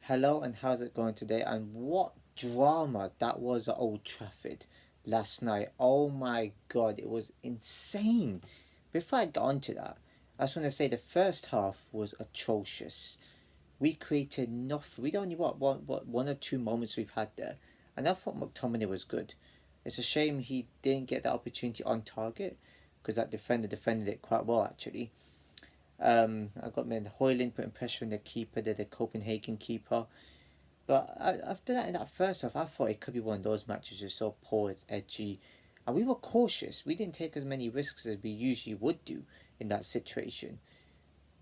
Hello, and how's it going today? And what drama that was at Old Trafford last night. Oh my god, it was insane. Before I get on to that, I just want to say the first half was atrocious. We created nothing. We only one or two moments we've had there. And I thought McTominay was good. It's a shame he didn't get the opportunity on target because that defender defended it quite well actually. I got me Hoyland putting pressure on the keeper, the Copenhagen keeper. But after that, in that first half, I thought it could be one of those matches just so poor, it's edgy. And we were cautious. We didn't take as many risks as we usually would do in that situation.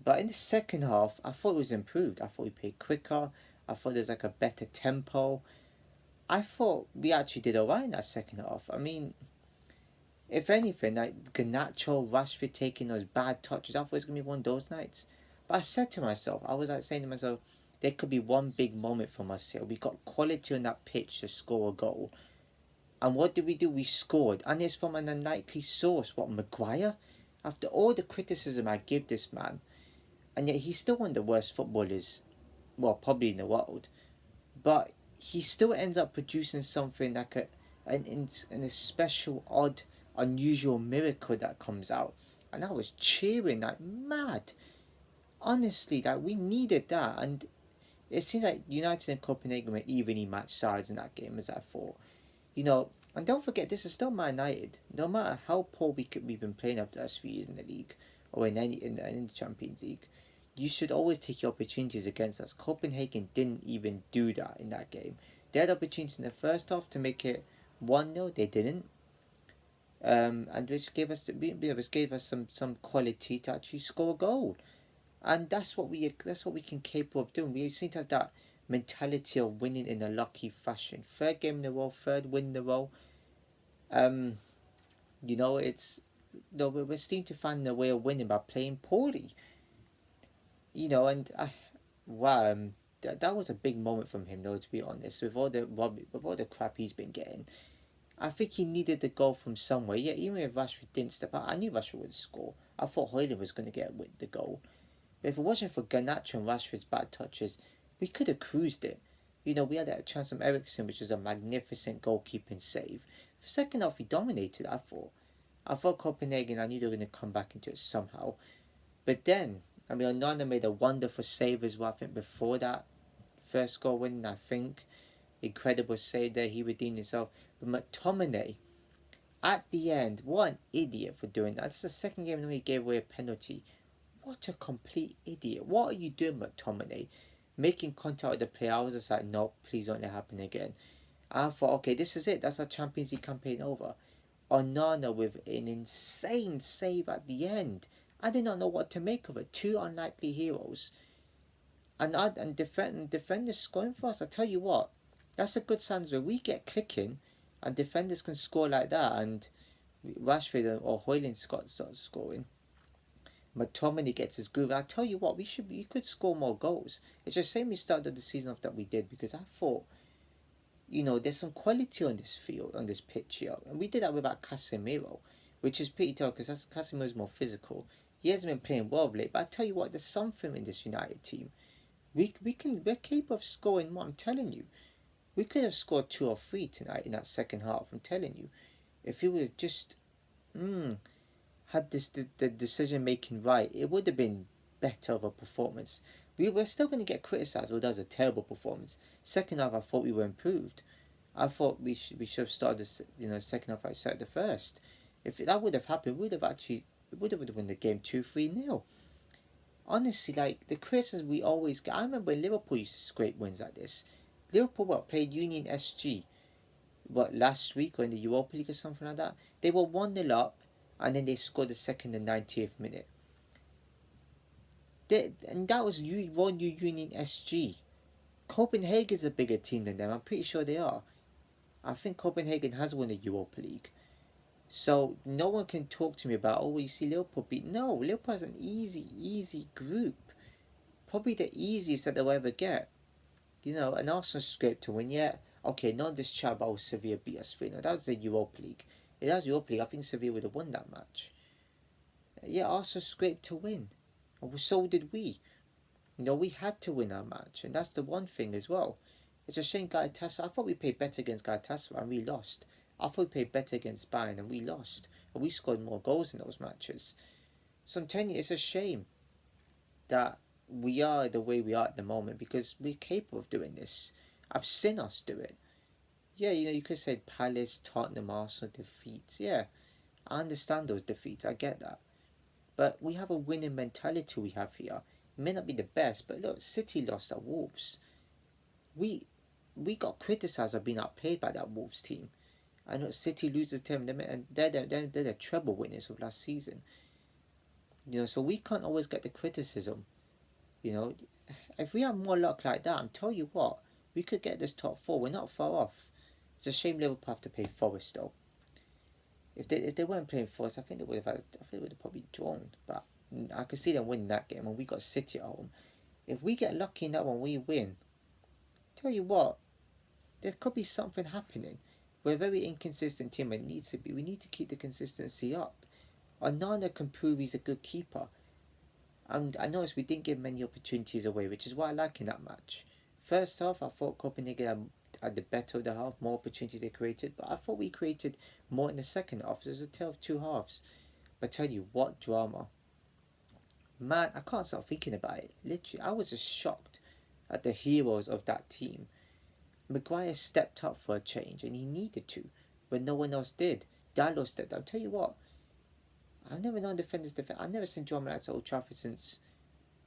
But in the second half, I thought it was improved. I thought we played quicker. I thought there's like a better tempo. I thought we actually did alright in that second half. I mean, if anything, like Garnacho, Rashford taking those bad touches, I thought it was gonna be one of those nights. But I said to myself, I was like saying to myself, there could be one big moment from us here. We got quality on that pitch to score a goal. And what did we do? We scored. And it's from an unlikely source. What, Maguire? After all the criticism I give this man, and yet he's still one of the worst footballers, well, probably in the world. But he still ends up producing something like a special, odd, unusual miracle that comes out. And I was cheering like mad. Honestly, like we needed that. And it seems like United and Copenhagen were evenly matched sides in that game, as I thought. You know, and don't forget, this is still Man United. No matter how poor we've been playing up the last few years in the league, or in the Champions League, you should always take your opportunities against us. Copenhagen didn't even do that in that game. They had opportunities in the first half to make it 1-0. They didn't. And which gave us some quality to actually score a goal. And that's what we can capable of doing. We seem to have that mentality of winning in a lucky fashion. Third game in a row, third win in a row. Um, it's we seem to find a way of winning by playing poorly. And wow, that was a big moment from him though. To be honest, with all the crap he's been getting, I think he needed the goal from somewhere. Yeah, even if Rashford didn't step out, I knew Rashford would score. I thought Hoyland was going to get with the goal. But if it wasn't for Garnacho and Rashford's bad touches, we could have cruised it. We had a chance from Ericsson, which was a magnificent goalkeeping save. For second half, we dominated. I thought Copenhagen. I knew they were going to come back into it somehow. But then, I mean, Onana made a wonderful save as well. I think before that first goal win, I think incredible save there. He redeemed himself. But McTominay, at the end, what an idiot for doing that. It's the second game in which he gave away a penalty. What a complete idiot. What are you doing, McTominay? Making contact with the player. I was just like, no, please don't let it happen again. I thought, okay, this is it. That's our Champions League campaign over. Onana with an insane save at the end. I did not know what to make of it. Two unlikely heroes. And defenders scoring for us. I tell you what, that's a good sign where we get clicking and defenders can score like that and Rashford or Hoyland starts scoring. McTominay gets his groove. I tell you what, we could score more goals. It's just shame we started the season off that we did because I thought, there's some quality on this field, on this pitch here, and we did that without Casemiro, which is pretty tough because Casemiro's more physical. He hasn't been playing well of late, but I tell you what, there's something in this United team. We're capable of scoring more. I'm telling you, we could have scored 2 or 3 tonight in that second half. I'm telling you, if we would have just had the decision making right, it would have been better of a performance. We were still going to get criticised. Well, that was a terrible performance. Second half, I thought we were improved. I thought we should have started this, second half. I started the first. If that would have happened, we would have won the game 2-3-0. Honestly, like the criticism we always get. I remember when Liverpool used to scrape wins like this. Liverpool played Union SG last week or in the Europa League or something like that. They were 1-0 up and then they scored the second and 90th minute. And that was Royal Union SG. Copenhagen's a bigger team than them. I'm pretty sure they are. I think Copenhagen has won the Europa League. So no one can talk to me about, oh, you see Liverpool beat. No, Liverpool has an easy group. Probably the easiest that they'll ever get. An Arsenal scrape to win. Yeah, okay, not this chat about Sevilla beat us 3. No, that was the Europa League. If that was Europa League, I think Sevilla would have won that match. Yeah, Arsenal scraped to win. So did we. We had to win our match, and that's the one thing as well. It's a shame Galatasaray. I thought we played better against Galatasaray and we lost. I thought we played better against Bayern and we lost. And we scored more goals in those matches. So I'm telling you, it's a shame that we are the way we are at the moment because we're capable of doing this. I've seen us do it. Yeah, you could say Palace, Tottenham, Arsenal defeats. Yeah, I understand those defeats. I get that. But we have a winning mentality we have here. It may not be the best, but look, City lost at Wolves. We we got criticised of being outplayed by that Wolves team. I know City loses to them, and they're the treble winners of last season. So we can't always get the criticism. You know, if we have more luck like that, I'm telling you what, we could get this top four. We're not far off. It's a shame Liverpool have to play Forest though. If they weren't playing Forest, I think they would have probably drawn. But I could see them winning that game, and we got City at home. If we get lucky in that one, we win. Tell you what, there could be something happening. We're a very inconsistent team. It needs to be. We need to keep the consistency up. Onana can prove he's a good keeper. And I noticed we didn't give many opportunities away, which is what I like in that match. First half, I thought Copenhagen had the better of the half, more opportunities they created, but I thought we created more in the second half. It was a tale of two halves. But I tell you, what drama. Man, I can't stop thinking about it. Literally, I was just shocked at the heroes of that team. Maguire stepped up for a change, and he needed to, when no one else did. Dalot stepped up. I'll tell you what, I've never known defenders defend. I've never seen drama like that at Old Trafford since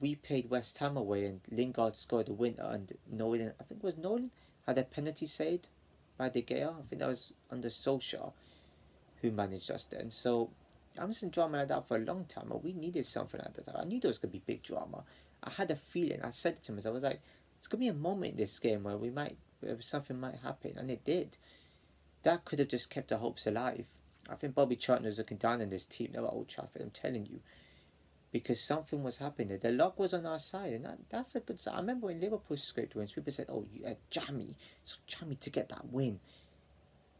we played West Ham away and Lingard scored the winner and Nolan, I think it was Nolan, had a penalty saved by De Gea. I think that was under Solskjaer who managed us then. So I haven't seen drama like that for a long time, but we needed something like that. I knew there was going to be big drama. I had a feeling. I said it to myself. I was like, it's going to be a moment in this game where something might happen, and it did. That could have just kept the hopes alive. I think Bobby Charlton was looking down on this team now at Old Trafford, I'm telling you, because something was happening. The luck was on our side, and that's a good sign. I remember when Liverpool scraped wins, people said, oh, you had jammy, so jammy to get that win.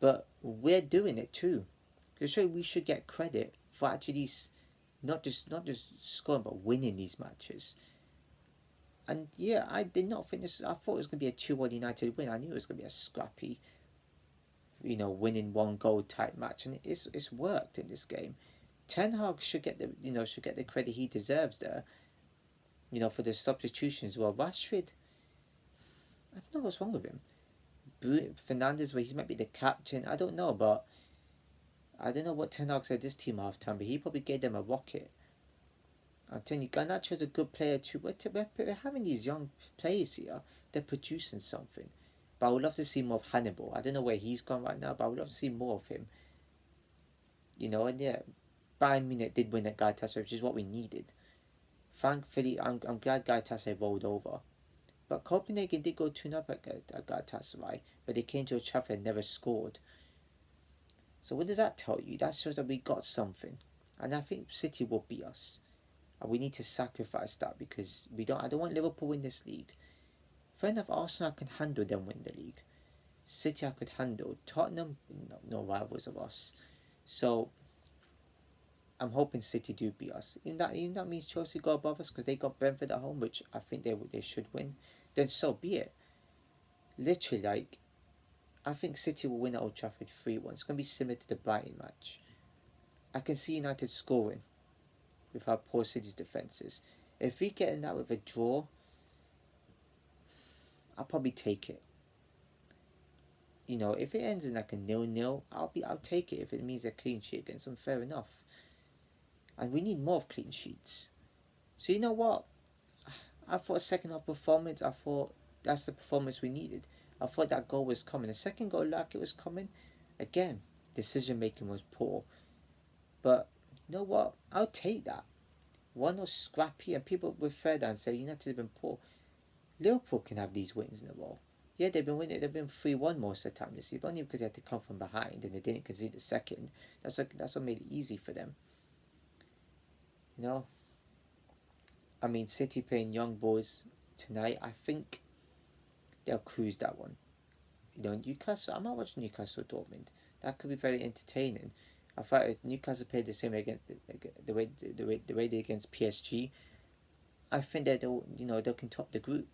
But we're doing it too. So we should get credit for actually not just scoring, but winning these matches. And yeah, I did not think this. I thought it was going to be a 2-1 United win. I knew it was going to be a scrappy, winning one goal type match, and it's worked in this game. Ten Hag should get the credit he deserves there. For the substitutions. Well, Rashford, I don't know what's wrong with him. Fernandes, he might be the captain. I don't know, but I don't know what Ten Hag said this team half time, but he probably gave them a rocket. I'm telling you, Garnacho's a good player too. We're having these young players here. They're producing something. But I would love to see more of Hannibal. I don't know where he's gone right now, but I would love to see more of him. And yeah, Bayern Munich did win at Galatasaray, which is what we needed. Thankfully, I'm glad Galatasaray rolled over. But Copenhagen did go 2-0 at Galatasaray, but they came to a Trafford and never scored. So what does that tell you? That shows that we got something. And I think City will beat us. And we need to sacrifice that because I don't want Liverpool win this league. Fair enough, Arsenal can handle them win the league. City I could handle. Tottenham, no rivals of us. So I'm hoping City do beat us. Even that means Chelsea go above us because they got Brentford at home, which I think they should win. Then so be it. Literally, I think City will win at Old Trafford 3-1. It's going to be similar to the Brighton match. I can see United scoring with how poor City's defence is. If we get in that with a draw, I'll probably take it. If it ends in like a 0-0, I'll take it. If it means a clean sheet against them, fair enough. And we need more of clean sheets. So you know what? I thought second half performance, I thought that's the performance we needed. I thought that goal was coming. The second goal, like it was coming. Again, decision making was poor. But you know what? I'll take that. One was scrappy, and people were fair and say United have been poor. Liverpool can have these wins in a row. Yeah, they've been winning. They've been 3-1 most of the time this year, but only because they had to come from behind and they didn't concede the second. That's what made it easy for them. I mean, City playing young boys tonight. I think they'll cruise that one. Newcastle. I might watch Newcastle Dortmund. That could be very entertaining. I thought Newcastle played the same way against the way they against PSG. I think that they can top the group.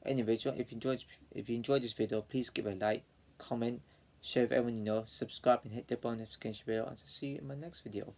Anyway, if you enjoyed this video, please give a like, comment, share with everyone you know, subscribe and hit the bell notification bell, and I'll see you in my next video.